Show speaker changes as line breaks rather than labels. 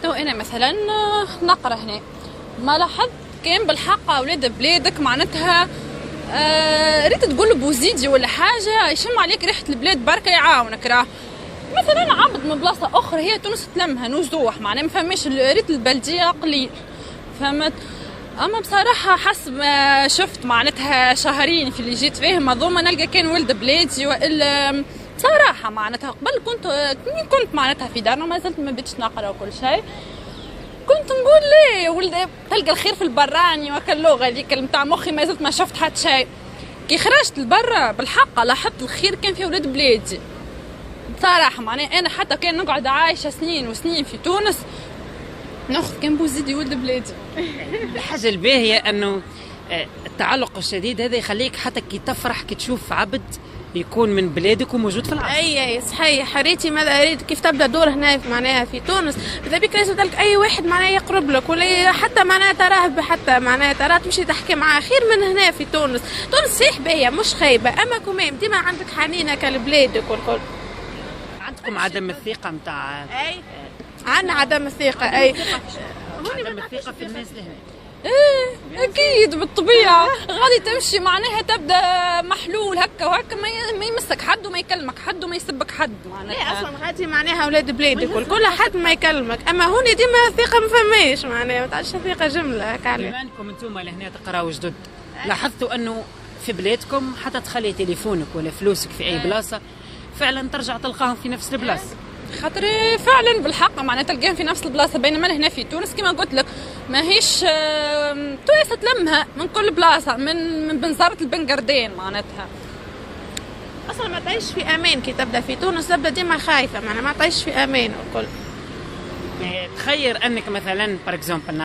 تو انا مثلا نقرا هنا، ما لاحظت كان بالحق اولاد بلادك معناتها ريت تقول بوزيدي ولا حاجه يشم عليك ريحه البلاد بركه يعاونك. راه مثلا عبد من بلاصه اخرى هي تونس تلمها نزوح معناها ما فماش ريت البلديه قليل، فهمت. اما بصراحه حسب ما شفت معناتها شهرين في اللي جيت فيه ما نلقى كان ولد بلادي والا بصراحه معناتها قبل كنت معناتها في دارنا ما زلت ما بديتش نقرا وكل شيء، كنت نقول ليه ولد تلقى الخير في البراني وكل اللغه هذيك نتاع مخي ما زلت ما شفت حتى شيء. كي خرجت لبرا بالحق لاحظت الخير كان في ولاد بلادي بصراحه. معناها انا حتى كان نقعد عايشه سنين وسنين في تونس ناخذ كان بوزيدي ولد بلادي.
الحاجه الباهيه انه التعلق الشديد هذا يخليك حتى كي تفرح كي تشوف عبد يكون من بلادك وموجود في العصر.
اي صحيح. ريتي ماذا اريد كيف تبدا دور هنا معناها في تونس، اذا بك لازم تلك اي واحد معناها يقرب لك ولا حتى معناها تراه حتى معناها تراه تمشي تحكي معاه خير من هنا في تونس. تونس صحيح باهيه مش خايبه، اما كمان ديما عندك حنينه كالبلادك والكل.
عندكم عدم الثقه نتاع
اي عندنا عدم الثقه. اي
عدم الثقه في الناس لهنا.
ايه اكيد بالطبيعه غادي تمشي معناها تبدا محلول هكا وهكا ما يمسك حد وما يكلمك حد وما يسبك حد معناها.
لا اصلا غادي معناها اولاد بلادك كل حد ما يكلمك، اما هوني ديما ثقه ما فماش معناها ما تعرفش ثقه جمله هكا.
بما انكم انتم لهنا تقراو جدد لاحظتوا انه في بلادكم حتى تخلي تليفونك ولا فلوسك في اي بلاصه فعلا ترجع تلقاهم في نفس البلاصه.
خاطري فعلا بالحق معناها تلقاهم في نفس البلاصه، بينما هنا في تونس كما قلت لك ماهيش تونس تلمها من كل بلاصه من بنزرة البنقردين معناتها.
اصلا ما تعيش في امان كي تبدا في تونس، تبدا ديما خايفه معناها ما تعيش في امان والكل.
تخير انك مثلا بار اكزومبل